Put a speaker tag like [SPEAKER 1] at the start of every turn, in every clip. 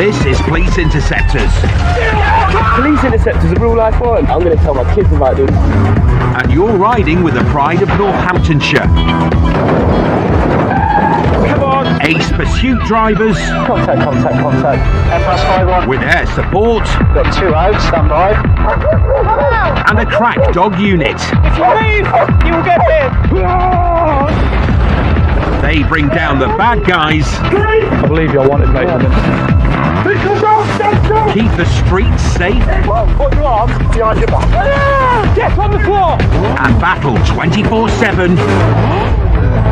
[SPEAKER 1] This is Police Interceptors.
[SPEAKER 2] Police Interceptors are real life one. I'm going to tell my kids about this.
[SPEAKER 1] And you're riding with the pride of Northamptonshire.
[SPEAKER 2] Come on.
[SPEAKER 1] Ace pursuit drivers.
[SPEAKER 2] Contact. F+51.
[SPEAKER 1] With air support.
[SPEAKER 2] Got 2 out, stand by.
[SPEAKER 1] And a crack dog unit.
[SPEAKER 2] If you move, you will get hit.
[SPEAKER 1] They bring down the bad guys.
[SPEAKER 2] I believe you're wanted, mate.
[SPEAKER 1] Keep the streets safe.
[SPEAKER 2] Put your arms behind your back. Get on the floor.
[SPEAKER 1] And battle 24/7.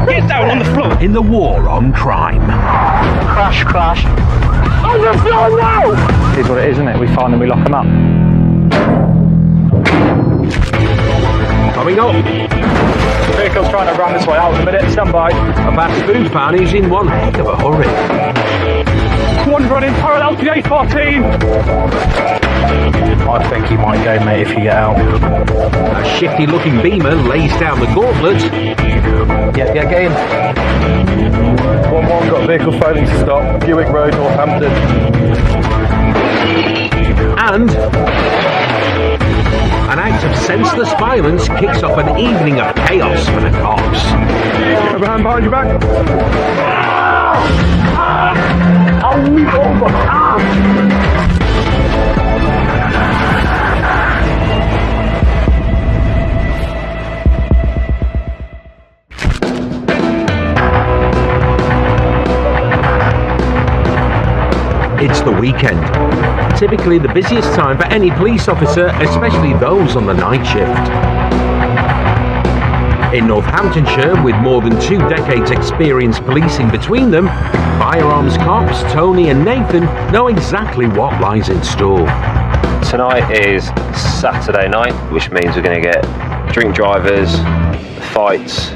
[SPEAKER 2] Get down on the floor.
[SPEAKER 1] In the war on crime.
[SPEAKER 2] Crash. On the floor now. Here's what it is, isn't it? We find them, we lock them up.
[SPEAKER 1] Coming up.
[SPEAKER 2] Vehicle's trying to ram its way out in a minute. Stand by.
[SPEAKER 1] A fast food fan is in one heck of a hurry.
[SPEAKER 2] One running parallel to the A14. I think you might go, mate, if you get out.
[SPEAKER 1] A shifty looking beamer lays down the gauntlet.
[SPEAKER 2] Yeah, get in.
[SPEAKER 3] 1-1, got vehicles failing to stop. Buick Road, Northampton.
[SPEAKER 1] And an act of senseless violence kicks off an evening of chaos for the cops.
[SPEAKER 3] Have a hand behind your back.
[SPEAKER 1] It's the weekend. Typically the busiest time for any police officer, especially those on the night shift. In Northamptonshire, with more than 2 decades experience policing between them, firearms cops Tony and Nathan know exactly what lies in store.
[SPEAKER 4] Tonight is Saturday night, which means we're going to get drink drivers, fights.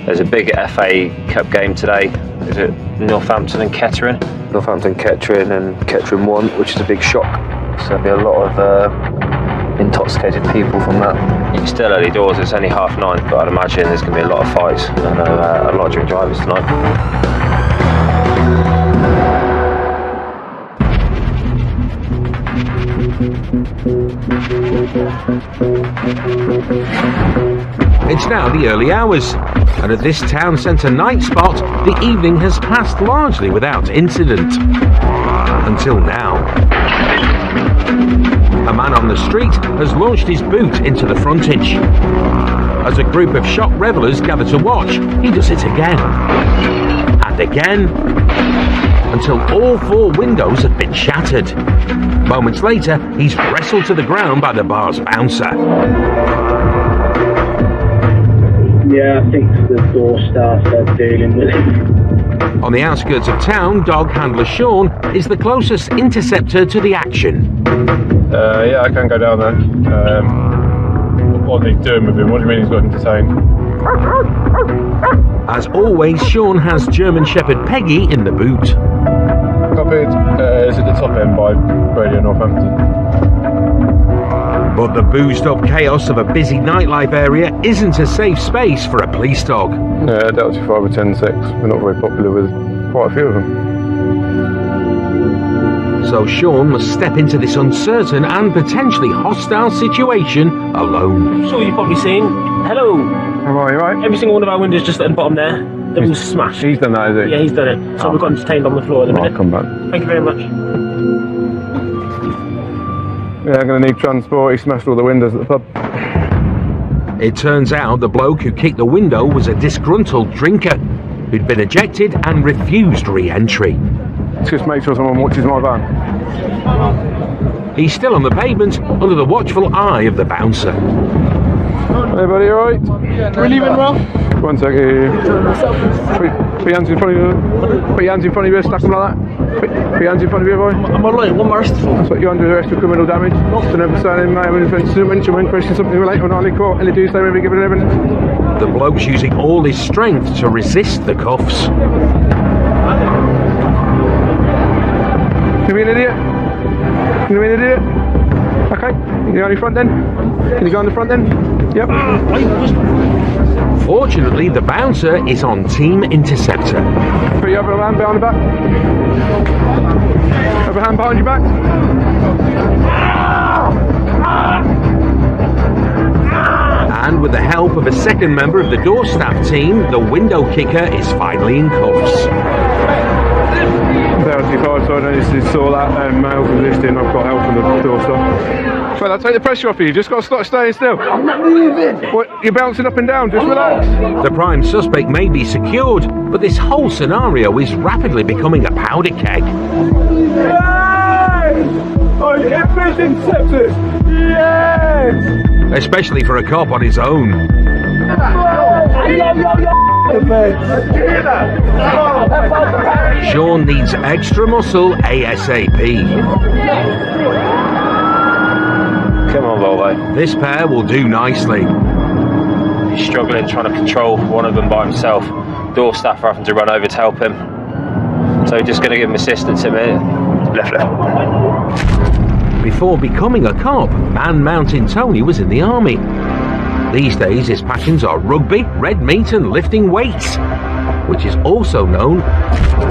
[SPEAKER 4] There's a big FA Cup game today. Is it Northampton and Kettering? Northampton, Kettering and Kettering won, which is a big shock. So there'll be a lot of intoxicated people from that. It's still early doors, it's only 9:30, but I'd imagine there's going to be a lot of fights and a lot of drink drivers tonight.
[SPEAKER 1] It's now the early hours, and at this town centre night spot, the evening has passed largely without incident. Until now. A man on the street has launched his boot into the frontage. As a group of shocked revellers gather to watch, he does it again. And again. Until all 4 windows have been shattered. Moments later, he's wrestled to the ground by the bar's bouncer.
[SPEAKER 5] Yeah, I think the door staff are dealing with it.
[SPEAKER 1] On the outskirts of town, dog handler Sean is the closest interceptor to the action.
[SPEAKER 3] Yeah, I can go down there. What are they doing with him? What do you mean he's got him detained?
[SPEAKER 1] As always, Sean has German Shepherd Peggy in the boot.
[SPEAKER 3] Copied. Is at the top end by Radio Northampton.
[SPEAKER 1] But the boozed-up chaos of a busy nightlife area isn't a safe space for a police dog.
[SPEAKER 3] Yeah, Delta 5 or 10-6. We're not very popular with quite a few of them.
[SPEAKER 1] So Sean must step into this uncertain and potentially hostile situation alone.
[SPEAKER 2] Sure, you've probably seen. Hello.
[SPEAKER 3] How are you, right?
[SPEAKER 2] Every single one of our windows just at the bottom there. They've been smashed.
[SPEAKER 3] He's done that, is he?
[SPEAKER 2] Yeah, he's done it. So we've got him detained on the floor at the minute.
[SPEAKER 3] I'll come back.
[SPEAKER 2] Thank you very much.
[SPEAKER 3] Yeah, I'm going to need transport. He smashed all the windows at the pub.
[SPEAKER 1] It turns out the bloke who kicked the window was a disgruntled drinker who'd been ejected and refused re-entry.
[SPEAKER 3] Let's just make sure someone watches my van.
[SPEAKER 1] He's still on the pavement under the watchful eye of the bouncer.
[SPEAKER 3] Hey buddy, alright?
[SPEAKER 5] We're leaving, Ralph.
[SPEAKER 3] 1 sec. Put your hands in front of you. Put your hands in front of you, stack them like that. Put your hands in front of you, boy.
[SPEAKER 5] I'm alright, one more arrest.
[SPEAKER 3] That's what you're under arrest for criminal damage. To never sign in, when question something related on Harley Court, and they do so when we give it evidence.
[SPEAKER 1] The bloke's using all his strength to resist the cuffs.
[SPEAKER 3] Can you be an idiot? Can you be an idiot? Okay, can you go on the front then? Can you go on the front then? Yep.
[SPEAKER 1] Fortunately, the bouncer is on Team Interceptor.
[SPEAKER 3] Put your other hand behind the back. Have a hand behind your back.
[SPEAKER 1] And with the help of a second member of the door staff team, the window kicker is finally in cuffs.
[SPEAKER 3] L25, so I don't need to saw that male position. I've got help from the door staff. Fella, take the pressure off you. Just got to start staying still. I'm not moving. What? You're bouncing up and down. Just relax.
[SPEAKER 1] The prime suspect may be secured, but this whole scenario is rapidly becoming a powder keg.
[SPEAKER 3] Interceptors. Yes.
[SPEAKER 1] Especially for a cop on his own. Sean needs extra muscle ASAP.
[SPEAKER 4] Come on, Volvo.
[SPEAKER 1] This pair will do nicely.
[SPEAKER 4] He's struggling, trying to control one of them by himself. Door staff are having to run over to help him. So just going to give him assistance in a minute. Left.
[SPEAKER 1] Before becoming a cop, Man Mountain Tony was in the army. These days his passions are rugby, red meat and lifting weights, which is also known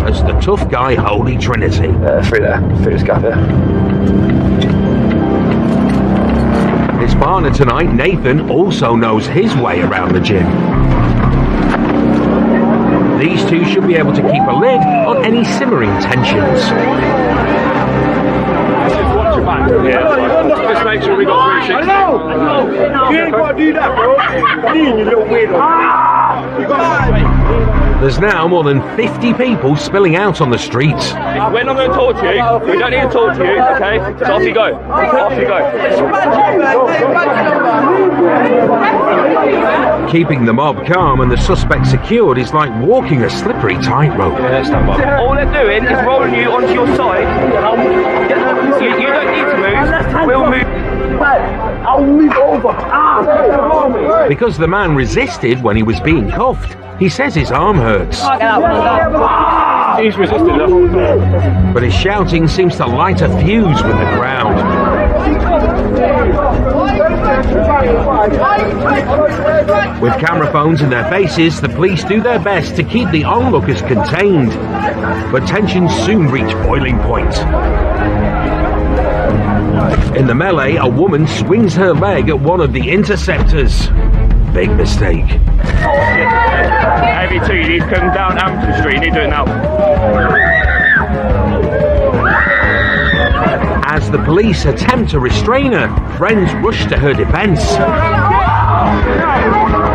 [SPEAKER 1] as the tough guy Holy Trinity.
[SPEAKER 4] Through there, through this gap here.
[SPEAKER 1] His partner tonight, Nathan, also knows his way around the gym. These two should be able to keep a lid on any simmering tensions.
[SPEAKER 3] Yeah. Just make sure we got three shits. You ain't got to do that, bro. You little weirdo. You got
[SPEAKER 1] There's now more than 50 people spilling out on the streets.
[SPEAKER 6] We're not going to talk to you. We don't need to talk to you, okay? So off you go. Off you go.
[SPEAKER 1] Keeping the mob calm and the suspect secured is like walking a slippery tightrope.
[SPEAKER 6] All they're doing is rolling you onto your side. You don't need to move. We'll move.
[SPEAKER 5] I'll move over.
[SPEAKER 1] Because the man resisted when he was being cuffed, he says his arm hurts.
[SPEAKER 6] He's resisting us.
[SPEAKER 1] But his shouting seems to light a fuse with the crowd. With camera phones in their faces, the police do their best to keep the onlookers contained. But tensions soon reach boiling point. In the melee, a woman swings her leg at one of the interceptors. Big mistake.
[SPEAKER 6] Heavy 2, you need to come down Amsterdam Street. You need to do it now.
[SPEAKER 1] As the police attempt to restrain her, friends rush to her defence.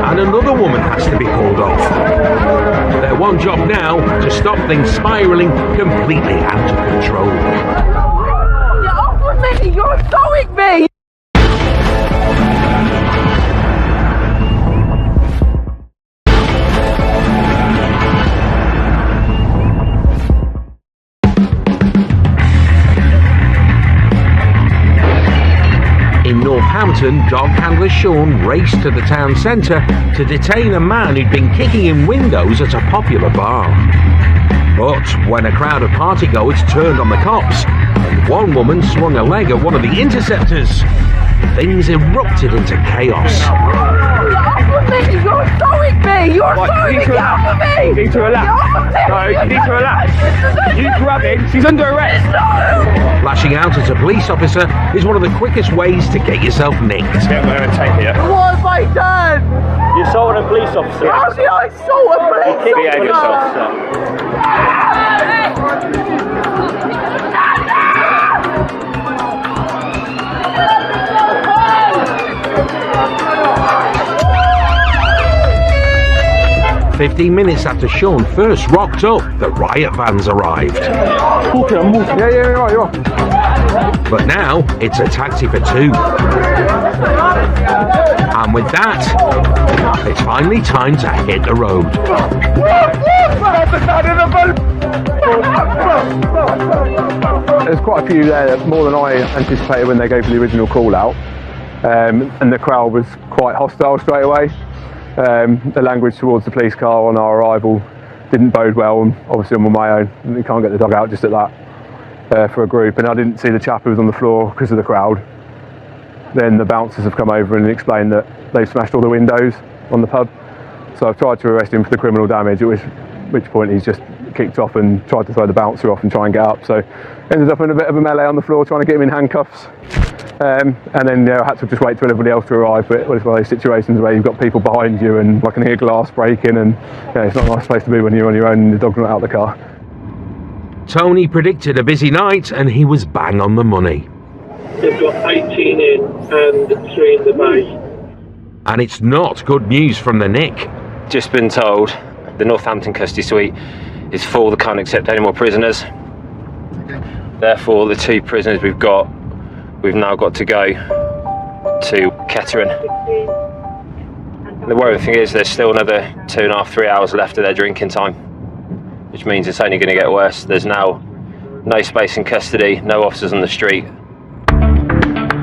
[SPEAKER 1] And another woman has to be called off. Their one job now, to stop things spiralling completely out of control.
[SPEAKER 7] Get off of me! You're throwing me!
[SPEAKER 1] In Northampton, dog handler Sean raced to the town centre to detain a man who'd been kicking in windows at a popular bar. But when a crowd of partygoers turned on the cops, and one woman swung a leg at one of the interceptors, things erupted into chaos.
[SPEAKER 7] Get off of me! You're throwing me! You're throwing me! Get off of me!
[SPEAKER 6] You need to relax. No, you need to relax. You grab him. She's under arrest.
[SPEAKER 7] No!
[SPEAKER 1] Lashing out at a police officer is one of the quickest ways to get yourself nicked.
[SPEAKER 6] Yeah, we're going to take it.
[SPEAKER 7] What have I done?
[SPEAKER 6] You assaulted a police officer.
[SPEAKER 7] How did I assault a police
[SPEAKER 6] Behave yourself, sir.
[SPEAKER 1] 15 minutes after Sean first rocked up, the riot vans arrived.
[SPEAKER 3] Yeah, you're right.
[SPEAKER 1] But now, it's a taxi for two. And with that, it's finally time to hit the road.
[SPEAKER 3] There's quite a few there, more than I anticipated when they gave the original call out. And the crowd was quite hostile straight away. The language towards the police car on our arrival didn't bode well, and obviously I'm on my own. You can't get the dog out just at that for a group, and I didn't see the chap who was on the floor because of the crowd. Then the bouncers have come over and explained that they've smashed all the windows on the pub. So I've tried to arrest him for the criminal damage, at which point he's just kicked off and tried to throw the bouncer off and try and get up. So ended up in a bit of a melee on the floor trying to get him in handcuffs. And then I had to just wait for everybody else to arrive. But it was one of those situations where you've got people behind you and I can hear glass breaking, and it's not a nice place to be when you're on your own and the dog's not out of the car.
[SPEAKER 1] Tony predicted a busy night and he was bang on the money.
[SPEAKER 5] They've got 18 in and 3 in the bay.
[SPEAKER 1] And it's not good news from the Nick.
[SPEAKER 4] Just been told the Northampton custody suite is full. They can't accept any more prisoners. Therefore, the 2 prisoners we've now got to go to Kettering. The worrying thing is there's still another 2.5, 3 hours left of their drinking time, which means it's only going to get worse. There's now no space in custody, no officers on the street.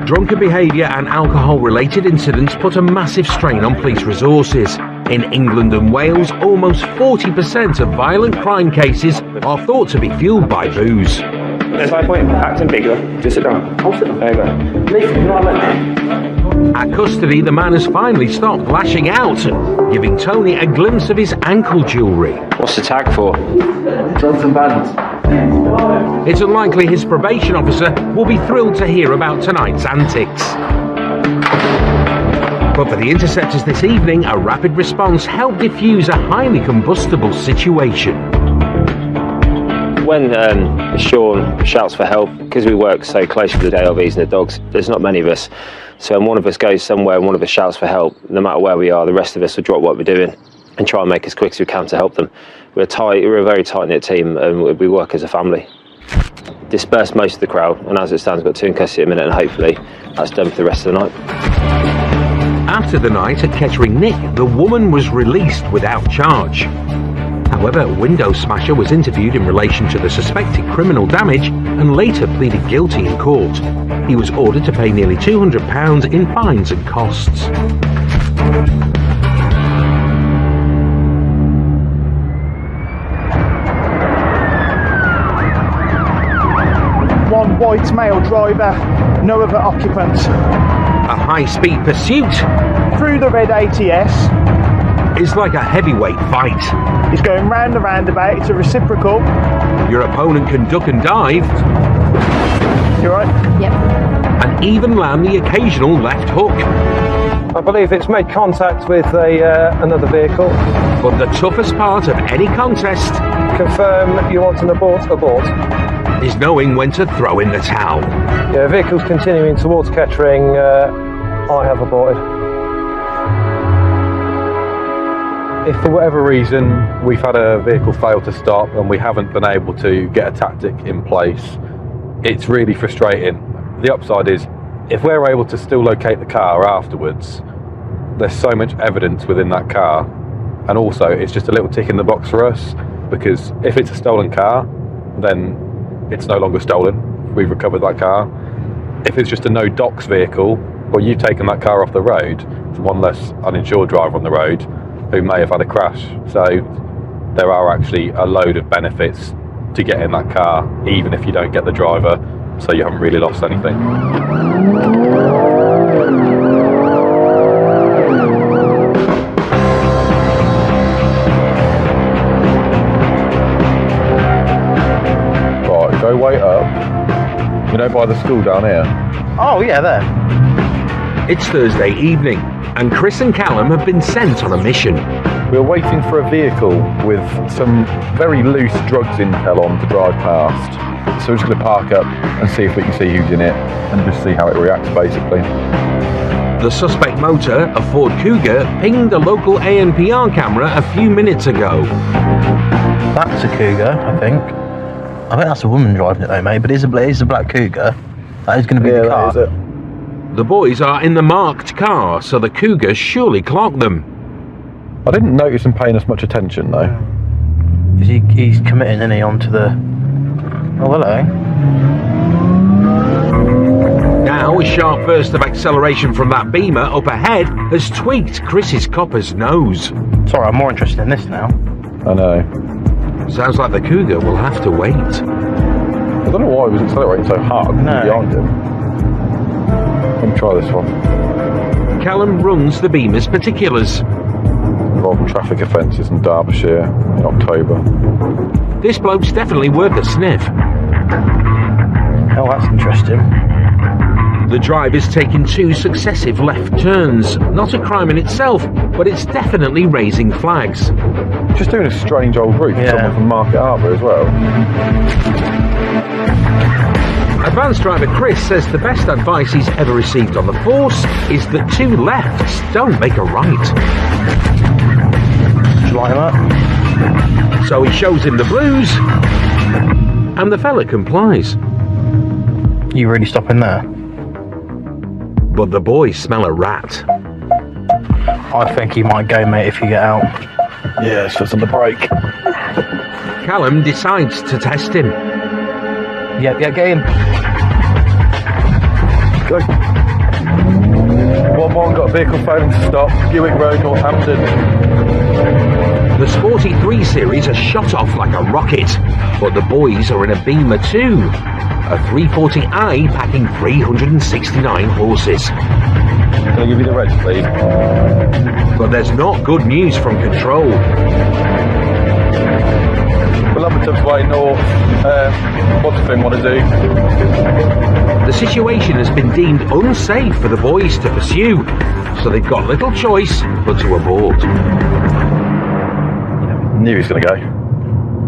[SPEAKER 1] Drunken behaviour and alcohol-related incidents put a massive strain on police resources. In England and Wales, almost 40% of violent crime cases are thought to be fueled by booze.
[SPEAKER 6] There's no point in acting bigger. Just sit down. I'll sit down. There you go. Leave him, not let me.
[SPEAKER 1] At custody, the man has finally stopped lashing out, giving Tony a glimpse of his ankle jewellery.
[SPEAKER 4] What's the tag for?
[SPEAKER 6] Drugs and bands.
[SPEAKER 1] It's unlikely his probation officer will be thrilled to hear about tonight's antics. But for the Interceptors this evening, a rapid response helped defuse a highly combustible situation.
[SPEAKER 4] When Sean shouts for help, because we work so closely with the ALVs and the dogs, there's not many of us. So when one of us goes somewhere and one of us shouts for help, no matter where we are, the rest of us will drop what we're doing and try and make as quick as we can to help them. We're a very tight-knit team and we work as a family. Dispersed most of the crowd, and as it stands, we've got 2 in custody at a minute, and hopefully that's done for the rest of the night.
[SPEAKER 1] After the night at Kettering Nick, the woman was released without charge. However, a window smasher was interviewed in relation to the suspected criminal damage and later pleaded guilty in court. He was ordered to pay nearly £200 in fines and costs.
[SPEAKER 8] One white male driver, no other occupants.
[SPEAKER 1] A high-speed pursuit
[SPEAKER 8] Through the red ATS.
[SPEAKER 1] is like a heavyweight fight.
[SPEAKER 8] He's going round the roundabout, it's a reciprocal.
[SPEAKER 1] Your opponent can duck and dive
[SPEAKER 8] You right?
[SPEAKER 7] Yep.
[SPEAKER 1] and even land the occasional left hook.
[SPEAKER 2] I believe it's made contact with another vehicle.
[SPEAKER 1] But the toughest part of any contest
[SPEAKER 2] Confirm you want an abort.
[SPEAKER 1] is knowing when to throw in the towel.
[SPEAKER 2] Yeah, vehicle's continuing towards Kettering. I have aborted.
[SPEAKER 9] If for whatever reason we've had a vehicle fail to stop and we haven't been able to get a tactic in place, it's really frustrating. The upside is, if we're able to still locate the car afterwards, there's so much evidence within that car, and also it's just a little tick in the box for us, because if it's a stolen car, then it's no longer stolen. We've recovered that car. If it's just a no docs vehicle, well, you've taken that car off the road, it's one less uninsured driver on the road who may have had a crash. So there are actually a load of benefits to get in that car, even if you don't get the driver, so you haven't really lost anything. Right, go way up. You know, by the school down here?
[SPEAKER 8] Oh yeah, there.
[SPEAKER 1] It's Thursday evening, and Chris and Callum have been sent on a mission.
[SPEAKER 9] We're waiting for a vehicle with some very loose drugs intel on to drive past. So we're just going to park up and see if we can see who's in it and just see how it reacts, basically.
[SPEAKER 1] The suspect motor, a Ford Cougar, pinged a local ANPR camera a few minutes ago.
[SPEAKER 10] That's a Cougar, I think. I think that's a woman driving it though, mate, but it is a black Cougar. That is going to be the car.
[SPEAKER 9] That is it.
[SPEAKER 1] The boys are in the marked car, so the Cougar surely clocked them.
[SPEAKER 9] I didn't notice him paying us much attention though.
[SPEAKER 10] He's committing, isn't he, onto the... Oh, hello.
[SPEAKER 1] Now, a sharp burst of acceleration from that Beamer up ahead has tweaked Chris's copper's nose.
[SPEAKER 10] Sorry, I'm more interested in this now.
[SPEAKER 9] I know.
[SPEAKER 1] Sounds like the Cougar will have to wait.
[SPEAKER 9] I don't know why he was accelerating so hard behind him. Let me try this one.
[SPEAKER 1] Callum runs the Beamer's particulars.
[SPEAKER 9] Involving traffic offences in Derbyshire in October.
[SPEAKER 1] This bloke's definitely worth a sniff.
[SPEAKER 10] Oh, that's interesting.
[SPEAKER 1] The driver's taken 2 successive left turns. Not a crime in itself, but it's definitely raising flags.
[SPEAKER 9] Just doing a strange old route for someone from Market Harbour as well.
[SPEAKER 1] Advanced driver Chris says the best advice he's ever received on the force is that 2 lefts don't make a right.
[SPEAKER 10] Should you light him up?
[SPEAKER 1] So he shows him the blues, and the fella complies.
[SPEAKER 10] You really stopping there?
[SPEAKER 1] But the boys smell a rat.
[SPEAKER 10] I think he might go, mate, if you get out.
[SPEAKER 9] Yeah, it's just on the brake.
[SPEAKER 1] Callum decides to test him.
[SPEAKER 10] Yep, get in.
[SPEAKER 9] Go. 1-1, got a vehicle failing to stop. Buick Road, Northampton.
[SPEAKER 1] The Sporty 3 Series has shot off like a rocket, but the boys are in a Beamer too. A 340i packing 369 horses.
[SPEAKER 9] Can I give you the reg, please?
[SPEAKER 1] But there's not good news from control.
[SPEAKER 9] Well, Lumberton's way north. What's the thing want to do?
[SPEAKER 1] The situation has been deemed unsafe for the boys to pursue, so they've got little choice but to abort.
[SPEAKER 9] Knew he was going to go.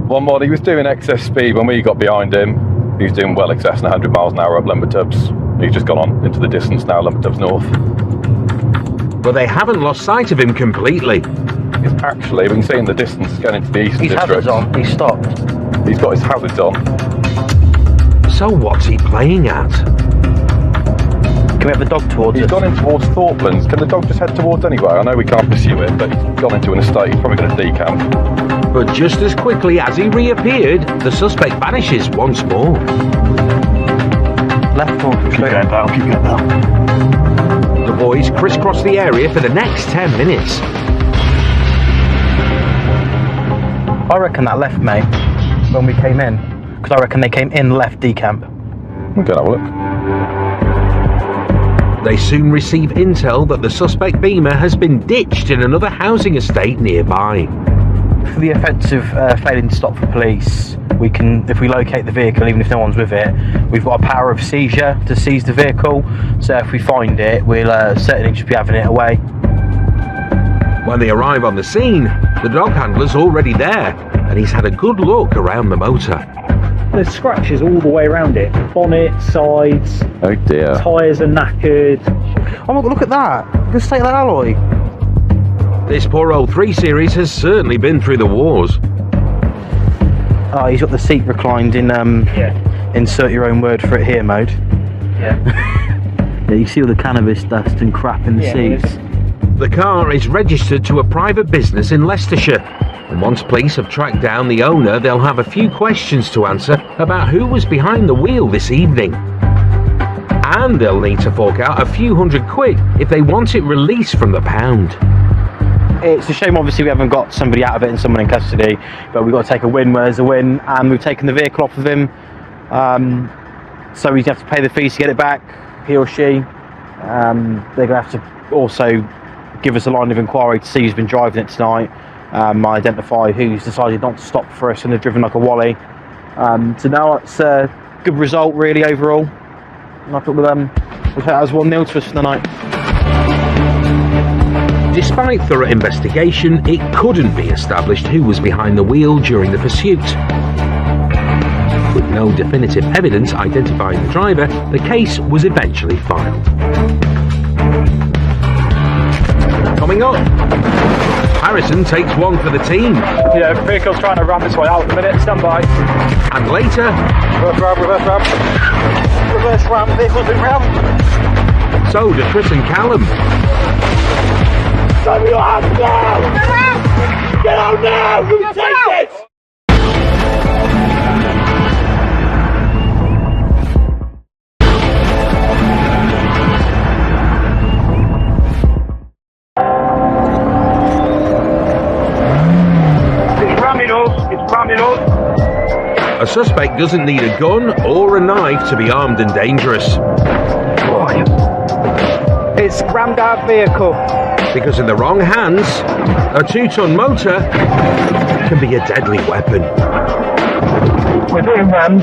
[SPEAKER 9] One more, he was doing excess speed when we got behind him. He was doing well excess than 100 miles an hour up Lumbertubs. He's just gone on into the distance now, Lumbertubs North.
[SPEAKER 1] But they haven't lost sight of him completely.
[SPEAKER 9] It's actually, we can see in the distance, it's going into the eastern district.
[SPEAKER 10] His hazards on, he's stopped.
[SPEAKER 9] He's got his hazards on.
[SPEAKER 1] So what's he playing at?
[SPEAKER 10] Can we have the dog towards
[SPEAKER 9] He's
[SPEAKER 10] us?
[SPEAKER 9] gone in towards Thorpelands. Can the dog just head towards anyway? I know we can't pursue it, but he's gone into an estate. He's probably going to decamp.
[SPEAKER 1] But just as quickly as he reappeared, the suspect vanishes once more.
[SPEAKER 10] Left or
[SPEAKER 8] Keep going, pal. Keep going, pal.
[SPEAKER 1] The boys crisscross the area for the next 10 minutes.
[SPEAKER 10] I reckon that left, mate, when we came in. Because I reckon they came in left decamp.
[SPEAKER 9] We'll go and have a look.
[SPEAKER 1] They soon receive intel that the suspect Beamer has been ditched in another housing estate nearby.
[SPEAKER 10] For the offence of failing to stop for police, we can, if we locate the vehicle, even if no one's with it, we've got a power of seizure to seize the vehicle. So if we find it, we'll certainly just be having it away.
[SPEAKER 1] When they arrive on the scene, the dog handler's already there, and he's had a good look around the motor.
[SPEAKER 5] There's scratches all the way around it. Bonnet, sides,
[SPEAKER 9] Oh dear.
[SPEAKER 5] tyres are knackered.
[SPEAKER 10] Oh, look at that. Just take that alloy.
[SPEAKER 1] This poor old 3 Series has certainly been through the wars.
[SPEAKER 10] Oh, he's got the seat reclined in, insert your own word for it here mode.
[SPEAKER 5] Yeah.
[SPEAKER 10] Yeah, you see all the cannabis dust and crap in the seats.
[SPEAKER 1] The car is registered to a private business in Leicestershire, and once police have tracked down the owner, they'll have a few questions to answer about who was behind the wheel this evening. And they'll need to fork out a few £100 if they want it released from the pound.
[SPEAKER 10] It's a shame, obviously, we haven't got somebody out of it and someone in custody, but we've got to take a win where there's a win, and we've taken the vehicle off of him. So he's going to have to pay the fees to get it back, he or she. They're going to have to also give us a line of inquiry to see who's been driving it tonight, identify who's decided not to stop for us and have driven like a wally. So now it's a good result, really, overall. And I thought we'll take that as 1-0 to us for the night.
[SPEAKER 1] Despite thorough investigation, it couldn't be established who was behind the wheel during the pursuit. With no definitive evidence identifying the driver, the case was eventually filed. Coming up, Harrison takes one for the team.
[SPEAKER 2] Yeah, vehicle's trying to ram this way out at the minute, stand by.
[SPEAKER 1] And later,
[SPEAKER 2] Reverse ram, reverse ram. Reverse ram, vehicle's been rammed.
[SPEAKER 1] so do Chris and Callum.
[SPEAKER 7] Show me your hands now! Get out now! You take it!
[SPEAKER 6] It's ramming us. It's ramming us.
[SPEAKER 1] A suspect doesn't need a gun or a knife to be armed and dangerous,
[SPEAKER 2] It's rammed our vehicle.
[SPEAKER 1] because in the wrong hands, a 2-ton motor can be a deadly weapon.
[SPEAKER 5] We're being rammed.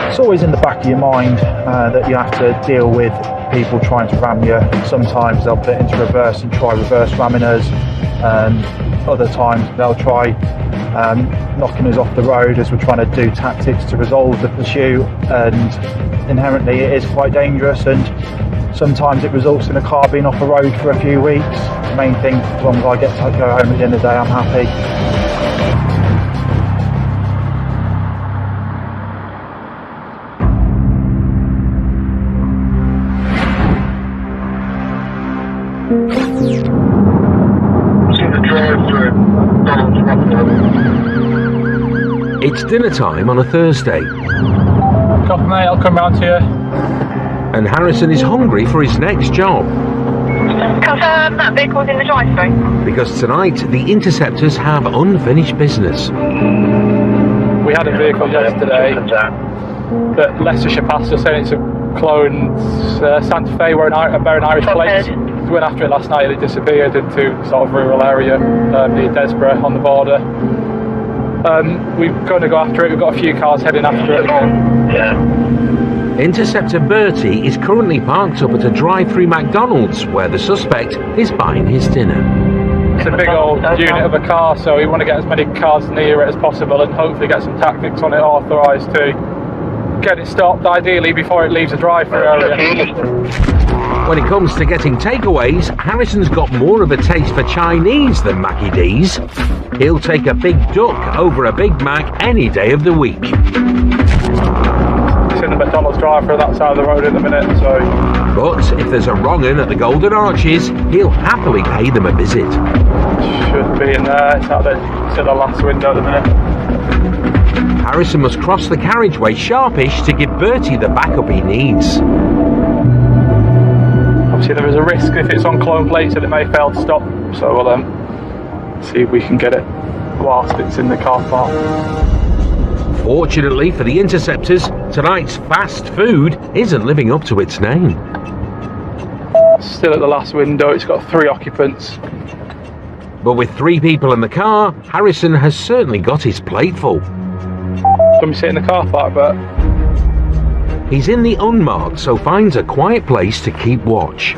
[SPEAKER 2] It's always in the back of your mind that you have to deal with people trying to ram you. Sometimes they'll put into reverse and try reverse ramming us. Other times they'll try knocking us off the road as we're trying to do tactics to resolve the pursuit, and inherently it is quite dangerous, and sometimes it results in a car being off the road for a few weeks. The main thing, as long as I get to go home at the end of the day, I'm happy.
[SPEAKER 1] It's dinner time on a Thursday,
[SPEAKER 2] Copy, mate, I'll come round to you.
[SPEAKER 1] and Harrison is hungry for his next job.
[SPEAKER 11] Confirm that vehicle's in the drive-thru.
[SPEAKER 1] Because tonight, the Interceptors have unfinished business.
[SPEAKER 2] We had a vehicle yesterday that Leicestershire passed us saying it's a clone Santa Fe wearing Irish plates. We went after it last night and it disappeared into sort of rural area near Desborough on the border. We're going to go after it. We've got a few cars heading after it again.
[SPEAKER 5] Yeah.
[SPEAKER 1] Interceptor Bertie is currently parked up at a drive-through McDonald's where the suspect is buying his dinner.
[SPEAKER 2] It's a big old unit of a car, so we want to get as many cars near it as possible and hopefully get some tactics on it authorised to get it stopped, ideally before it leaves the drive-through area.
[SPEAKER 1] When it comes to getting takeaways, Harrison's got more of a taste for Chinese than Mackie D's. He'll take a big duck over a Big Mac any day of the week.
[SPEAKER 2] It's in the McDonald's drive-through that side of the road in a minute, so...
[SPEAKER 1] But if there's a wrong 'un at the Golden Arches, he'll happily pay them a visit.
[SPEAKER 2] Should be in there. It's at the last window at the minute.
[SPEAKER 1] Harrison must cross the carriageway sharpish to give Bertie the backup he needs.
[SPEAKER 2] Obviously there is a risk if it's on clone plates that it may fail to stop, so we'll see if we can get it whilst it's in the car park.
[SPEAKER 1] Fortunately for the Interceptors, tonight's fast food isn't living up to its name.
[SPEAKER 2] Still at the last window, it's got 3 occupants.
[SPEAKER 1] But with 3 people in the car, Harrison has certainly got his plate full.
[SPEAKER 2] Let me sit in the car park, but...
[SPEAKER 1] He's in the unmarked, so finds a quiet place to keep watch.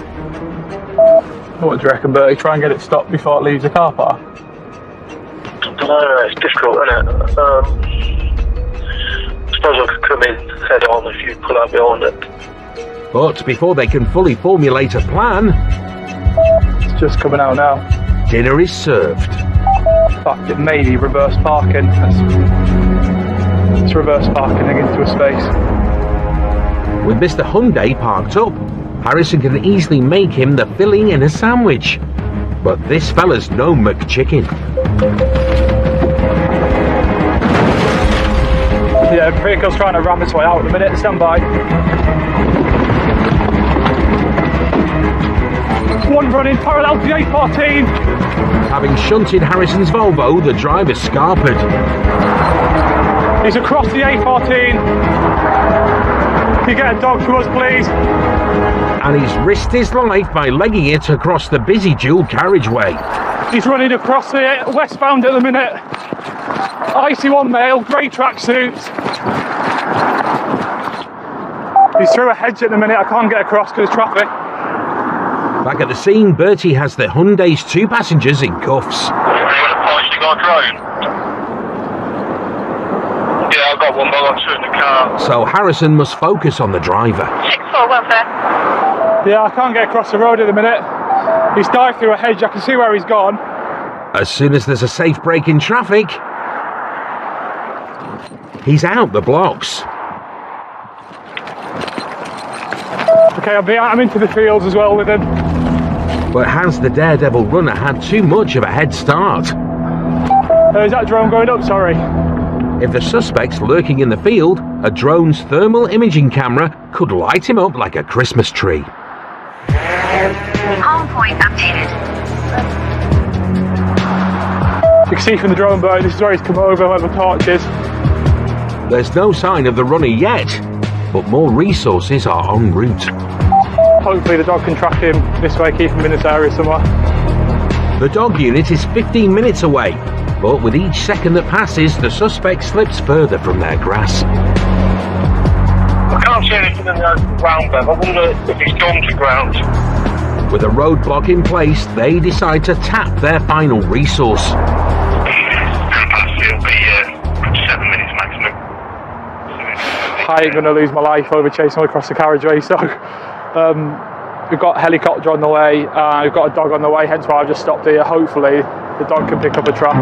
[SPEAKER 2] What do you reckon, Bertie? Try and get it stopped before it leaves the car park?
[SPEAKER 5] I don't know, it's difficult, isn't it? I suppose I could come in head on if you pull out behind it.
[SPEAKER 1] But before they can fully formulate a plan,
[SPEAKER 2] It's just coming out now.
[SPEAKER 1] dinner is served.
[SPEAKER 2] In fact, it may be reverse parking. It's reverse parking into a space.
[SPEAKER 1] With Mr. Hyundai parked up, Harrison can easily make him the filling in a sandwich. But this fella's no McChicken.
[SPEAKER 2] Yeah, the vehicle's trying to ram its way out at the minute. Stand by. One running parallel to the A14.
[SPEAKER 1] Having shunted Harrison's Volvo, the driver's scarpered.
[SPEAKER 2] He's across the A14. Can you get a dog to us, please?
[SPEAKER 1] And he's risked his life by legging it across the busy dual carriageway.
[SPEAKER 2] He's running across the westbound at the minute. IC1 male, grey tracksuits. He's through a hedge at the minute. I can't get across because of traffic.
[SPEAKER 1] Back at the scene, Bertie has the Hyundai's 2 passengers in cuffs.
[SPEAKER 5] You got a drone? Yeah, I've got one, but I've got 2 in the car.
[SPEAKER 1] So Harrison must focus on the driver.
[SPEAKER 11] 6-4, welfare.
[SPEAKER 2] Yeah, I can't get across the road at the minute. He's dived through a hedge. I can see where he's gone.
[SPEAKER 1] As soon as there's a safe break in traffic, he's out the blocks.
[SPEAKER 2] Okay, I'm into the fields as well with him.
[SPEAKER 1] But has the daredevil runner had too much of a head start?
[SPEAKER 2] Is that drone going up? Sorry.
[SPEAKER 1] If the suspect's lurking in the field, a drone's thermal imaging camera could light him up like a Christmas tree.
[SPEAKER 11] Home point updated.
[SPEAKER 2] You can see from the drone bird, this is where he's come over, where the torch is.
[SPEAKER 1] There's no sign of the runner yet, but more resources are en route.
[SPEAKER 2] Hopefully the dog can track him this way, keep him in this area somewhere.
[SPEAKER 1] The dog unit is 15 minutes away, But with each second that passes, the suspect slips further from their grasp.
[SPEAKER 12] I can't see anything in the ground, Bev. I wonder if he's gone to ground.
[SPEAKER 1] With a roadblock in place, they decide to tap their final resource.
[SPEAKER 12] It'll be 7 minutes maximum.
[SPEAKER 3] I ain't going to lose my life over chasing all across the carriageway, so we've got a helicopter on the way, we've got a dog on the way, hence why I've just stopped here. Hopefully the dog can pick up a trap.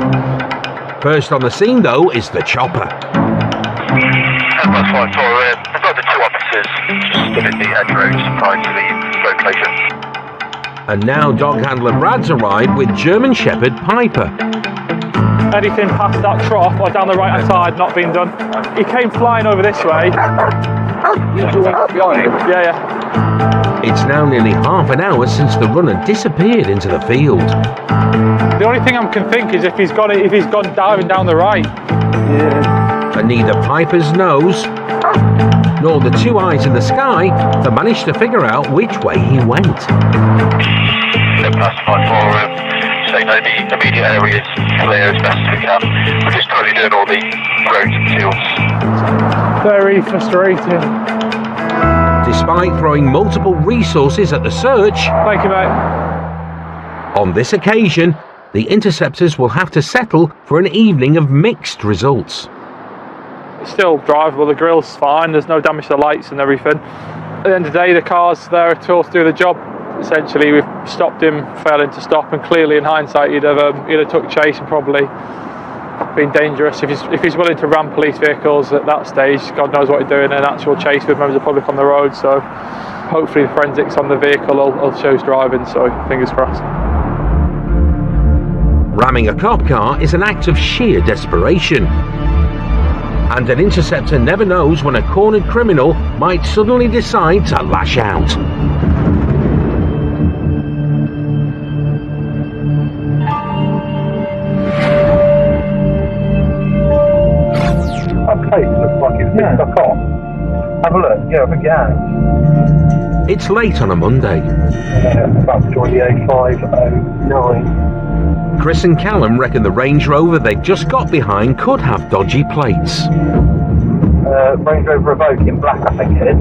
[SPEAKER 1] First on the scene though is the chopper.
[SPEAKER 12] That's fine, so I've got the 2 officers just stood in the edge road supplying to the location.
[SPEAKER 1] And now dog handler Brad's arrived with German Shepherd Piper.
[SPEAKER 3] Anything past that trough or down the right hand side not been done. He came flying over this way. Yeah.
[SPEAKER 1] It's now nearly half an hour since the runner disappeared into the field.
[SPEAKER 3] The only thing I can think is if he's gone diving down the right. Yeah.
[SPEAKER 1] And neither Piper's nose nor the 2 eyes in the sky have managed to figure out which way he went.
[SPEAKER 12] Past 5-4, saying the immediate area is clear as best as we can. We're just currently doing all the roads and fields.
[SPEAKER 3] Very frustrating.
[SPEAKER 1] Despite throwing multiple resources at the search,
[SPEAKER 3] thank you, mate.
[SPEAKER 1] On this occasion, the Interceptors will have to settle for an evening of mixed results.
[SPEAKER 3] It's still drivable, the grill's fine, there's no damage to the lights and everything. At the end of the day, the car's there to do the job. Essentially, we've stopped him failing to stop, and clearly in hindsight he'd have took chase and probably been dangerous. If he's willing to ram police vehicles at that stage, God knows what he's doing in an actual chase with members of the public on the road. So hopefully the forensics on the vehicle will show us driving, so fingers crossed.
[SPEAKER 1] Ramming a cop car is an act of sheer desperation. And an interceptor never knows when a cornered criminal might suddenly decide to lash out.
[SPEAKER 12] Okay, looks like it's been stuck on. Have a look, yeah, I think it has.
[SPEAKER 1] It's late on a Monday.
[SPEAKER 12] About to join the A509.
[SPEAKER 1] Chris and Callum reckon the Range Rover they've just got behind could have dodgy plates.
[SPEAKER 12] Range Rover Evoque in black, I think it is.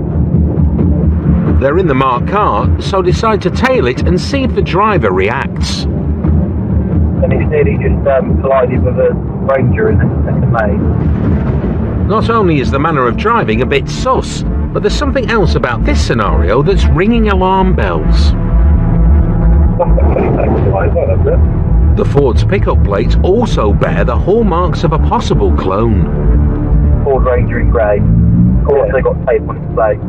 [SPEAKER 1] They're in the marked car, so decide to tail it and see if the driver reacts.
[SPEAKER 12] And it's nearly just collided with a Ranger in the main.
[SPEAKER 1] Not only is the manner of driving a bit sus, but there's something else about this scenario that's ringing alarm bells. The Ford's pickup plates also bear the hallmarks of a possible clone.
[SPEAKER 12] Ford Ranger in grey. Of course, they got tape on its plate.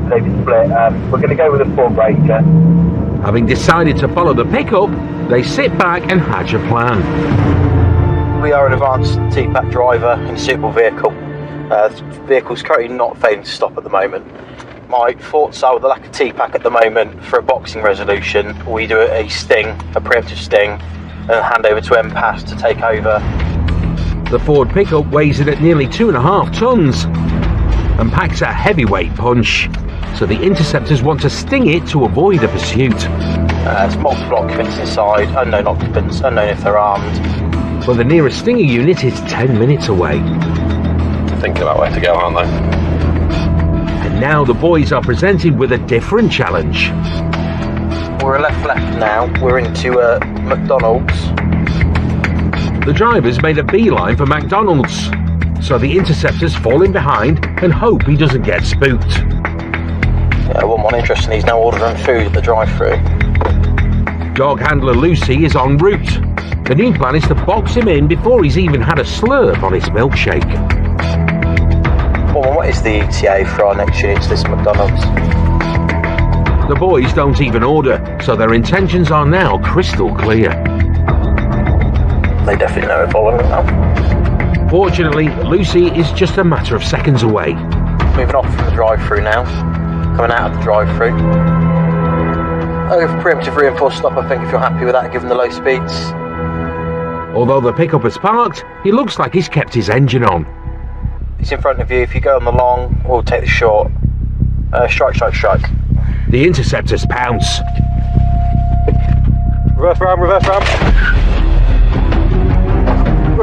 [SPEAKER 12] They've split. We're going to go with the Ford Ranger.
[SPEAKER 1] Having decided to follow the pickup, they sit back and hatch a plan.
[SPEAKER 10] We are an advanced TPAC driver in a suitable vehicle. The vehicle's currently not failing to stop at the moment. My thoughts are, with the lack of TPAC at the moment, for a boxing resolution, we do a sting, a preemptive sting, and hand over to MPAS to take over.
[SPEAKER 1] The Ford pickup weighs in at nearly 2.5 tons and packs a heavyweight punch, so the Interceptors want to sting it to avoid a pursuit.
[SPEAKER 10] There's multiple occupants inside, unknown occupants, unknown if they're armed.
[SPEAKER 1] But the nearest stinger unit is 10 minutes away.
[SPEAKER 4] Thinking about where to go, aren't they?
[SPEAKER 1] And now the boys are presented with a different challenge.
[SPEAKER 10] We're left now, we're into McDonald's.
[SPEAKER 1] The driver's made a beeline for McDonald's, so the Interceptors fall in behind and hope he doesn't get spooked.
[SPEAKER 10] One interesting, he's now ordering food at the drive-thru.
[SPEAKER 1] Dog handler Lucy is en route. The new plan is to box him in before he's even had a slurp on his milkshake.
[SPEAKER 10] Well, what is the ETA for our next unit to this McDonald's?
[SPEAKER 1] The boys don't even order, so their intentions are now crystal clear.
[SPEAKER 10] They definitely know we're following them now.
[SPEAKER 1] Fortunately, Lucy is just a matter of seconds away.
[SPEAKER 10] Moving off from the drive-thru now. Coming out of the drive-thru. Over preemptive reinforced stop, I think, if you're happy with that, given the low speeds.
[SPEAKER 1] Although the pickup is parked, he looks like he's kept his engine on.
[SPEAKER 10] He's in front of you. If you go on the long, we'll take the short. Strike.
[SPEAKER 1] The Interceptors pounce.
[SPEAKER 10] Reverse ram.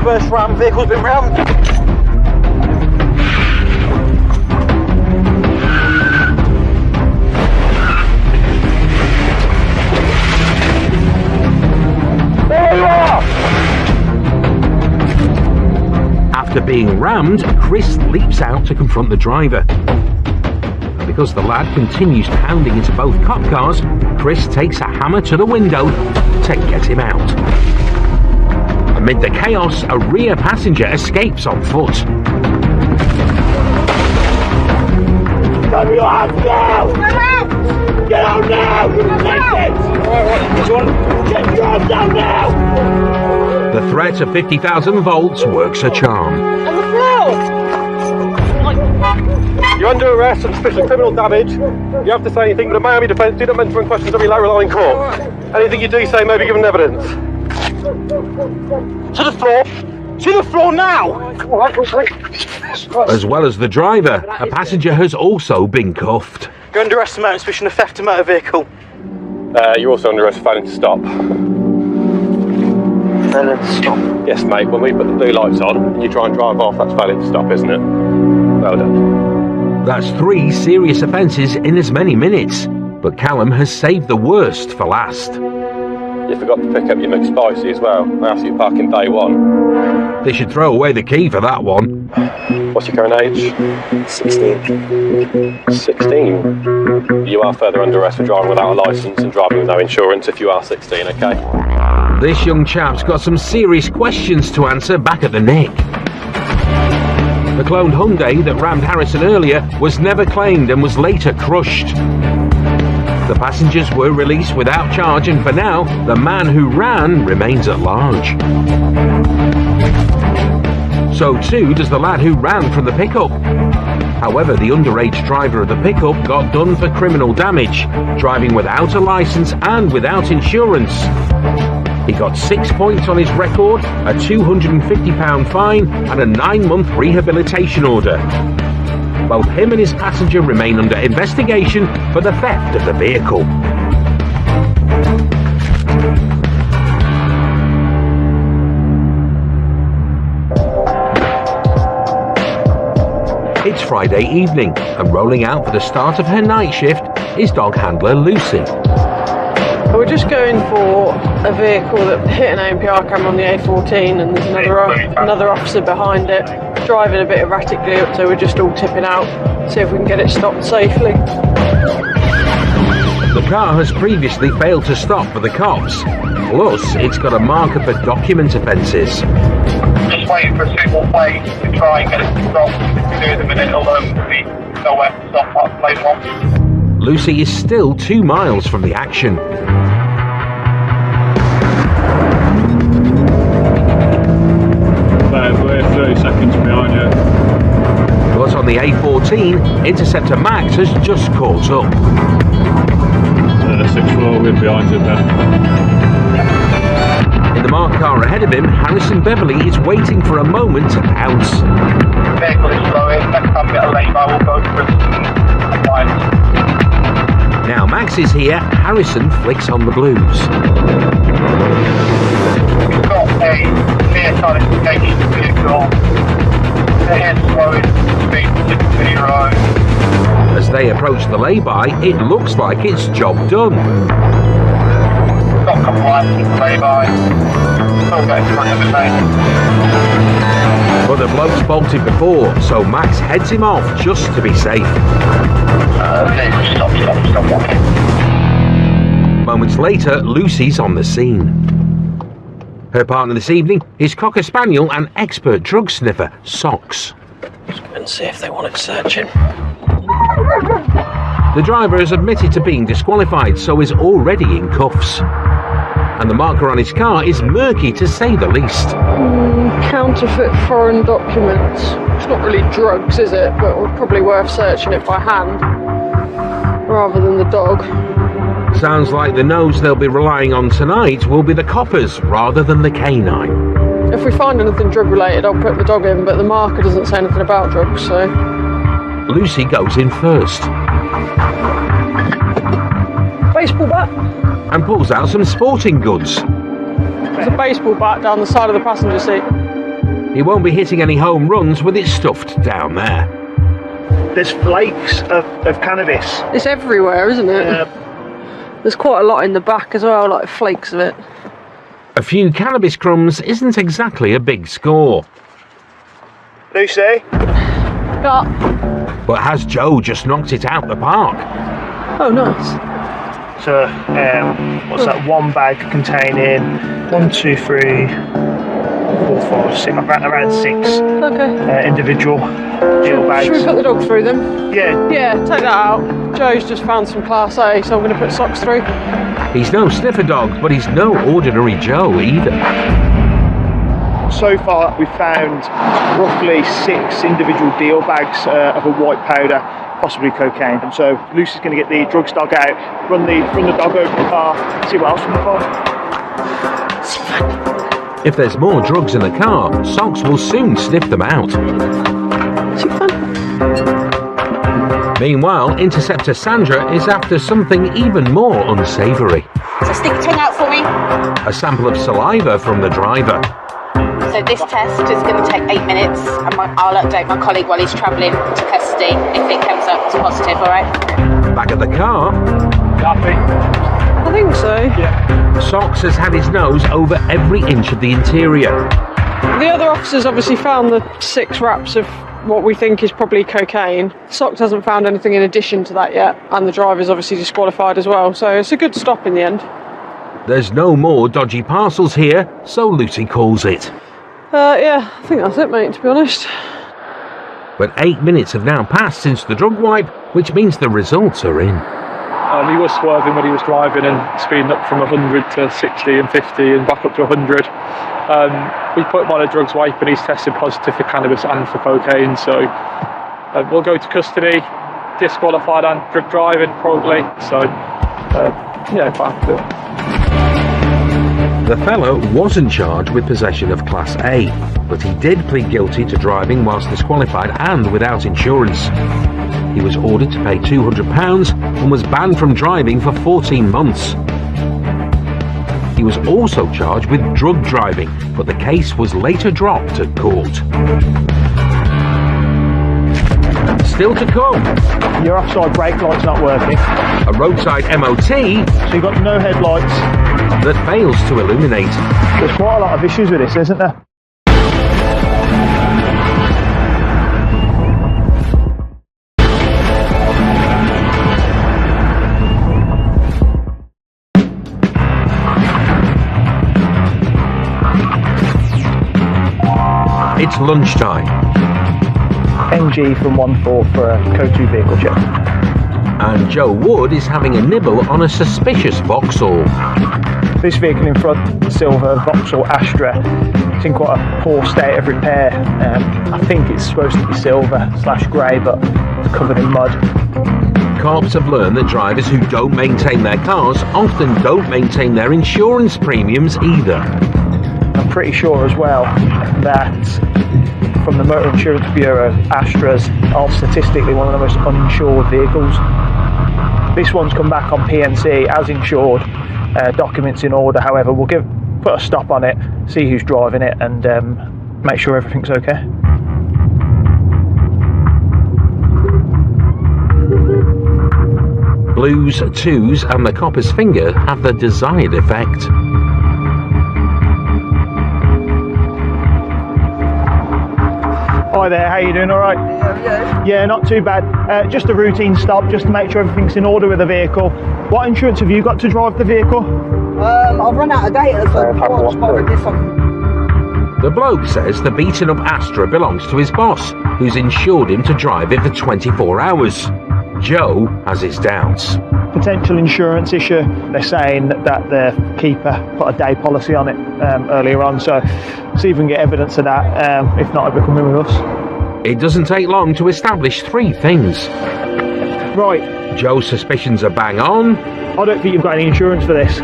[SPEAKER 10] reverse ram, vehicle's been rammed.
[SPEAKER 6] There you are!
[SPEAKER 1] After being rammed, Chris leaps out to confront the driver. And because the lad continues pounding into both cop cars, Chris takes a hammer to the window to get him out. Amid the chaos, a rear passenger escapes on foot.
[SPEAKER 6] Come your hands now! Get out! Get out now! You take it! Get your hands down now!
[SPEAKER 1] The threat of 50,000 volts works a charm.
[SPEAKER 6] On the floor!
[SPEAKER 3] You're under arrest on suspicion of criminal damage. You have to say anything, but the Miami defence do not meant to run questions every lateral line in court. Anything you do say may be given evidence.
[SPEAKER 10] To the floor! To the floor now!
[SPEAKER 1] As well as the driver, a passenger has also been cuffed.
[SPEAKER 10] You're under arrest on suspicion of theft of motor vehicle.
[SPEAKER 3] You're also under arrest for failing to stop.
[SPEAKER 10] Failing to stop?
[SPEAKER 3] Yes, mate, when we put the blue lights on and you try and drive off, that's failing to stop, isn't it? Well done.
[SPEAKER 1] That's 3 serious offences in as many minutes. But Callum has saved the worst for last.
[SPEAKER 3] You forgot to pick up your McSpicy as well. I asked you to park in day 1.
[SPEAKER 1] They should throw away the key for that one.
[SPEAKER 3] What's your current age? 16. 16? You are further under arrest for driving without a licence and driving with no insurance if you are 16, okay?
[SPEAKER 1] This young chap's got some serious questions to answer back at the Nick. The cloned Hyundai that rammed Harrison earlier was never claimed and was later crushed. The passengers were released without charge, and for now, the man who ran remains at large. So too does the lad who ran from the pickup. However, the underage driver of the pickup got done for criminal damage, driving without a licence and without insurance. He got 6 points on his record, a £250 fine and a 9-month rehabilitation order. Both him and his passenger remain under investigation for the theft of the vehicle. It's Friday evening, and rolling out for the start of her night shift is dog handler Lucy.
[SPEAKER 13] We're just going for a vehicle that hit an ANPR camera on the A14, and there's another officer behind it, driving a bit erratically, so we're just all tipping out, see if we can get it stopped safely.
[SPEAKER 1] The car has previously failed to stop for the cops, plus it's got a marker for document offences.
[SPEAKER 12] Just waiting for a suitable place to try and get it stopped. If we do it in a minute, it'll be nowhere to stop up later on.
[SPEAKER 1] Lucy is still 2 miles from the action.
[SPEAKER 14] We're 30 seconds behind you.
[SPEAKER 1] But on the A14, Interceptor Max has just caught up.
[SPEAKER 14] 6th floor, we're behind you there.
[SPEAKER 1] In the marked car ahead of him, Harrison Beverly is waiting for a moment to pounce.
[SPEAKER 12] The vehicle is slowing. Next time we get a lane bar, we'll go for compliance.
[SPEAKER 1] Now Max is here, Harrison flicks on the blues.
[SPEAKER 12] We've got a clear identification vehicle. The head slowing, speed 60 road.
[SPEAKER 1] As they approach the lay-by, it looks like it's job done.
[SPEAKER 12] Got compliance with the lay-by. Still get in front of the lane.
[SPEAKER 1] But the bloke's bolted before, so Max heads him off just to be safe.
[SPEAKER 12] Okay, stop walking.
[SPEAKER 1] Moments later, Lucy's on the scene. Her partner this evening is Cocker Spaniel and expert drug sniffer, Socks.
[SPEAKER 10] Let's go and see if they want it searching.
[SPEAKER 1] The driver has admitted to being disqualified, so is already in cuffs. And the marker on his car is murky to say the least.
[SPEAKER 13] Counterfeit foreign documents. It's not really drugs, is it? But it's probably worth searching it by hand rather than the dog.
[SPEAKER 1] Sounds like the nose they'll be relying on tonight will be the coppers rather than the canine.
[SPEAKER 13] If we find anything drug related, I'll put the dog in, but the marker doesn't say anything about drugs, so...
[SPEAKER 1] Lucy goes in first.
[SPEAKER 13] Baseball bat?
[SPEAKER 1] And pulls out some sporting goods.
[SPEAKER 13] There's a baseball bat down the side of the passenger seat.
[SPEAKER 1] He won't be hitting any home runs with it stuffed down there.
[SPEAKER 8] There's flakes of cannabis.
[SPEAKER 13] It's everywhere, isn't it? There's quite a lot in the back as well, like flakes of it.
[SPEAKER 1] A few cannabis crumbs isn't exactly a big score.
[SPEAKER 8] Lucy?
[SPEAKER 13] Yeah.
[SPEAKER 1] But has Joe just knocked it out the park?
[SPEAKER 13] Oh, nice.
[SPEAKER 8] So, what's that? One bag containing 1, 2, 3, 4, 5, 6, around 6 individual deal bags.
[SPEAKER 13] Should we put the dog through them?
[SPEAKER 8] Yeah.
[SPEAKER 13] Yeah, take that out. Joe's just found some Class A, so I'm going to put socks through.
[SPEAKER 1] He's no sniffer dog, but he's no ordinary Joe either.
[SPEAKER 8] So far, we've found roughly 6 individual deal bags of a white powder, possibly cocaine. And so Lucy's going to get the drugs dog out, run the dog over the car, see what else we can find.
[SPEAKER 1] If there's more drugs in the car, Socks will soon sniff them out. Meanwhile, Interceptor Sandra is after something even more unsavoury.
[SPEAKER 15] So stick your tongue out for me.
[SPEAKER 1] A sample of saliva from the driver.
[SPEAKER 15] So this test is going to take 8 minutes, and I'll update my colleague while he's travelling to custody if it comes up as positive, alright?
[SPEAKER 1] Back at the car.
[SPEAKER 8] Happy?
[SPEAKER 13] I think so.
[SPEAKER 8] Yeah.
[SPEAKER 1] Socks has had his nose over every inch of the interior.
[SPEAKER 13] The other officers obviously found the 6 wraps of what we think is probably cocaine. Socks hasn't found anything in addition to that yet, and the driver's obviously disqualified as well, so it's a good stop in the end.
[SPEAKER 1] There's no more dodgy parcels here, so Lucy calls it.
[SPEAKER 13] Yeah, I think that's it, mate, to be honest.
[SPEAKER 1] But 8 minutes have now passed since the drug wipe, which means the results are in.
[SPEAKER 3] He was swerving when he was driving and speeding up from 100 to 60 and 50 and back up to 100. We put him on a drugs wipe and he's tested positive for cannabis and for cocaine, so we'll go to custody, disqualified and drug driving probably, so yeah, quite happy.
[SPEAKER 1] The fellow wasn't charged with possession of Class A, but he did plead guilty to driving whilst disqualified and without insurance. He was ordered to pay £200 and was banned from driving for 14 months. He was also charged with drug driving, but the case was later dropped at court. Still to come.
[SPEAKER 8] Your offside brake light's not working.
[SPEAKER 1] A roadside MOT.
[SPEAKER 8] So you've got no headlights.
[SPEAKER 1] That fails to illuminate.
[SPEAKER 8] There's quite a lot of issues with this, isn't there?
[SPEAKER 1] It's lunchtime.
[SPEAKER 8] NG from 1-4 for a Code 2 vehicle check.
[SPEAKER 1] And Joe Wood is having a nibble on a suspicious Vauxhall.
[SPEAKER 8] This vehicle in front, silver Vauxhall Astra, it's in quite a poor state of repair. I think it's supposed to be silver/grey, but it's covered in mud.
[SPEAKER 1] Cops have learned that drivers who don't maintain their cars often don't maintain their insurance premiums either.
[SPEAKER 8] I'm pretty sure as well that from the Motor Insurance Bureau, Astras are statistically one of the most uninsured vehicles. This one's come back on PNC as insured, documents in order. However, we'll put a stop on it, see who's driving it, and make sure everything's okay.
[SPEAKER 1] Blues, twos, and the copper's finger have the desired effect.
[SPEAKER 8] Hi there, how you doing? All right? Yeah, not too bad. Just a routine stop, just to make sure everything's in order with the vehicle. What insurance have you got to drive the vehicle?
[SPEAKER 7] I've run out of data, so before I spotted this one.
[SPEAKER 1] The bloke says the beaten up Astra belongs to his boss, who's insured him to drive it for 24 hours. Joe has his doubts.
[SPEAKER 8] Potential insurance issue. They're saying that the keeper put a day policy on it earlier on, so see if we can get evidence of that. If not, it'll be coming with us.
[SPEAKER 1] It doesn't take long to establish 3 things.
[SPEAKER 8] Right.
[SPEAKER 1] Joe's suspicions are bang on.
[SPEAKER 8] I don't think you've got any insurance for this.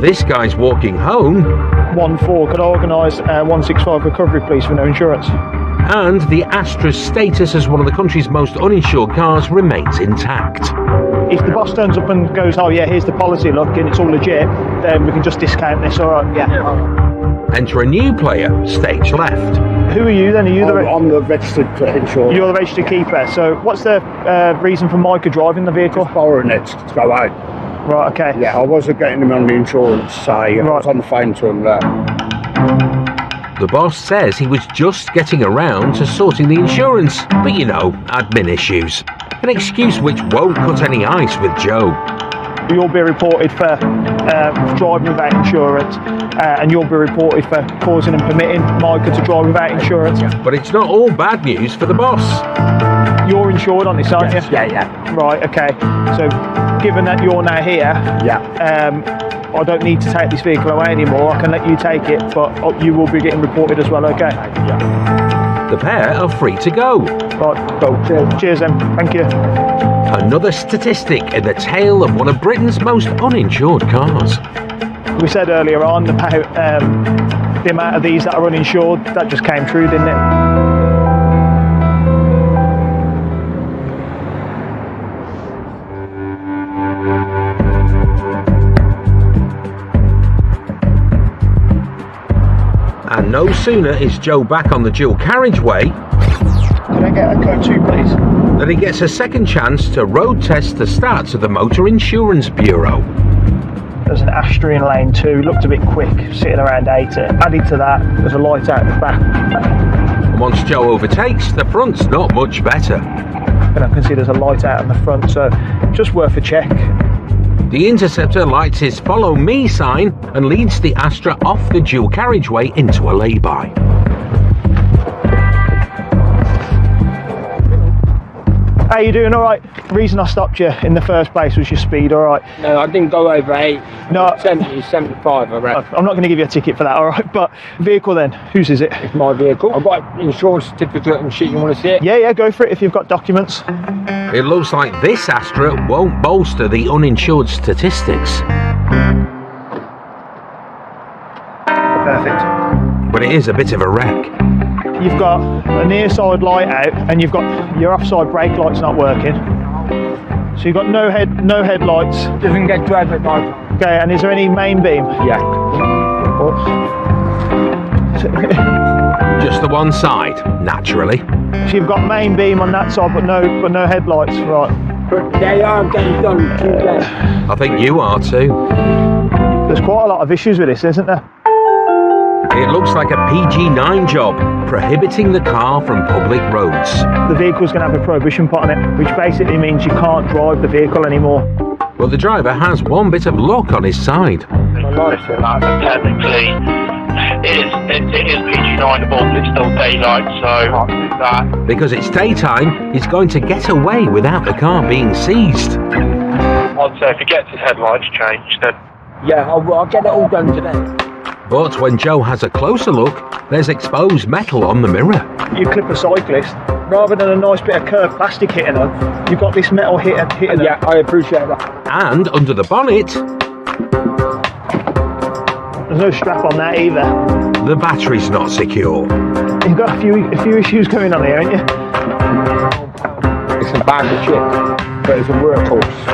[SPEAKER 1] This guy's walking home.
[SPEAKER 8] 1-4, could I organise 165 recovery please for no insurance?
[SPEAKER 1] And the Astra's status as one of the country's most uninsured cars remains intact.
[SPEAKER 8] If the boss turns up and goes, oh yeah, here's the policy, look, and it's all legit, then we can just discount this, alright? Yeah.
[SPEAKER 1] Enter a new player, stage left.
[SPEAKER 8] Who are you then? Are you
[SPEAKER 16] I'm the registered insurer.
[SPEAKER 8] You're the registered keeper. So what's the reason for Micah driving the vehicle?
[SPEAKER 16] Just borrowing it to go out.
[SPEAKER 8] Right, okay.
[SPEAKER 16] Yeah, I wasn't getting him on the insurance, so I was on the phone to him there.
[SPEAKER 1] The boss says he was just getting around to sorting the insurance, but you know, admin issues. An excuse which won't cut any ice with Joe.
[SPEAKER 8] You'll be reported for driving without insurance, and you'll be reported for causing and permitting Micah to drive without insurance.
[SPEAKER 1] But it's not all bad news for the boss.
[SPEAKER 8] You're insured on this, aren't you?
[SPEAKER 16] Yeah.
[SPEAKER 8] Right, okay. So, given that you're now here, I don't need to take this vehicle away anymore. I can let you take it, but you will be getting reported as well, okay?
[SPEAKER 1] The pair are free to go.
[SPEAKER 8] Right, go. Cheers then. Thank you.
[SPEAKER 1] Another statistic in the tale of one of Britain's most uninsured cars.
[SPEAKER 8] We said earlier on about the amount of these that are uninsured. That just came true, didn't it?
[SPEAKER 1] And no sooner is Joe back on the dual carriageway
[SPEAKER 8] Can I get a code 2, please?
[SPEAKER 1] than he gets a second chance to road test the stats of the Motor Insurance Bureau.
[SPEAKER 8] There's an Astra in lane 2, looked a bit quick, sitting around 80. Added to that, there's a light out the back.
[SPEAKER 1] And once Joe overtakes, the front's not much better.
[SPEAKER 8] And I can see there's a light out in the front, so just worth a check.
[SPEAKER 1] The Interceptor lights his follow me sign and leads the Astra off the dual carriageway into a lay-by.
[SPEAKER 8] How you doing? All right. The reason I stopped you in the first place was your speed. All right.
[SPEAKER 17] No, I didn't go over 8.
[SPEAKER 8] No,
[SPEAKER 17] 70, 75. I reckon.
[SPEAKER 8] I'm not going to give you a ticket for that. All right. But vehicle then, whose is it?
[SPEAKER 17] It's my vehicle. I've got insurance certificate and shit. You want to see it?
[SPEAKER 8] Yeah, go for it if you've got documents.
[SPEAKER 1] It looks like this Astra won't bolster the uninsured statistics.
[SPEAKER 8] Perfect.
[SPEAKER 1] But it is a bit of a wreck.
[SPEAKER 8] You've got a near side light out, and you've got your offside brake light's not working. So you've got no headlights.
[SPEAKER 17] Doesn't get drive at night.
[SPEAKER 8] Okay, and is there any main beam?
[SPEAKER 17] Yeah.
[SPEAKER 1] Just the one side, naturally.
[SPEAKER 8] So you've got main beam on that side, but no headlights, right?
[SPEAKER 17] But they are getting done too late.
[SPEAKER 1] I think you are too.
[SPEAKER 8] There's quite a lot of issues with this, isn't there?
[SPEAKER 1] It looks like a PG9 job, prohibiting the car from public roads.
[SPEAKER 8] The vehicle's going to have a prohibition put on it, which basically means you can't drive the vehicle anymore.
[SPEAKER 1] Well, the driver has one bit of luck on his side.
[SPEAKER 12] Technically, it is PG9, but it's still daylight, so that.
[SPEAKER 1] Because it's daytime, he's going to get away without the car being seized.
[SPEAKER 12] I'd say if he gets his headlights changed, then.
[SPEAKER 17] Yeah, I'll get it all done today.
[SPEAKER 1] But when Joe has a closer look, there's exposed metal on the mirror.
[SPEAKER 8] You clip a cyclist, rather than a nice bit of curved plastic hitting them, you've got this metal hitting them.
[SPEAKER 17] Yeah, I appreciate that.
[SPEAKER 1] And under the bonnet,
[SPEAKER 8] there's no strap on that either.
[SPEAKER 1] The battery's not secure.
[SPEAKER 8] You've got a few issues going on here, haven't you?
[SPEAKER 17] It's a bag of shit, but it's a workhorse.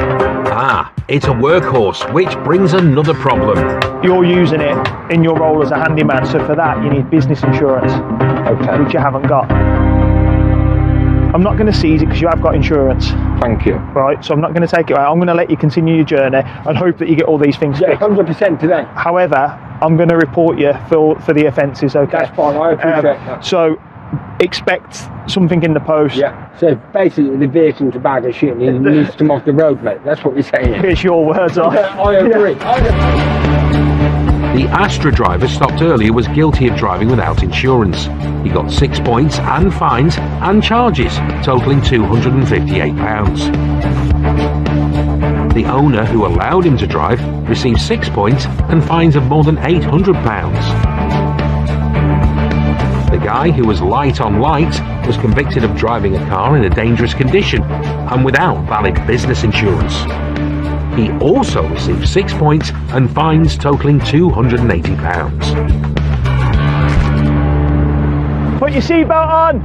[SPEAKER 1] Ah, it's a workhorse, which brings another problem.
[SPEAKER 8] You're using it in your role as a handyman, so for that you need business insurance, which you haven't got. I'm not going to seize it because you have got insurance.
[SPEAKER 17] Thank you.
[SPEAKER 8] Right, so I'm not going to take it away. I'm going to let you continue your journey and hope that you get all these things fixed.
[SPEAKER 17] 100% today.
[SPEAKER 8] However, I'm going to report you for the offences, okay?
[SPEAKER 17] That's fine, I appreciate that.
[SPEAKER 8] So, expect something in the post.
[SPEAKER 17] Yeah, so basically the vehicle's a bag of shit and he needs to come off the road, mate. That's what you're saying.
[SPEAKER 8] It's your words,
[SPEAKER 17] I agree.
[SPEAKER 1] The Astra driver stopped earlier was guilty of driving without insurance. He got 6 points and fines and charges, totalling £258. The owner who allowed him to drive received 6 points and fines of more than £800. The guy who was light on light was convicted of driving a car in a dangerous condition and without valid business insurance. He also received 6 points and fines totalling £280.
[SPEAKER 8] Put your seatbelt on!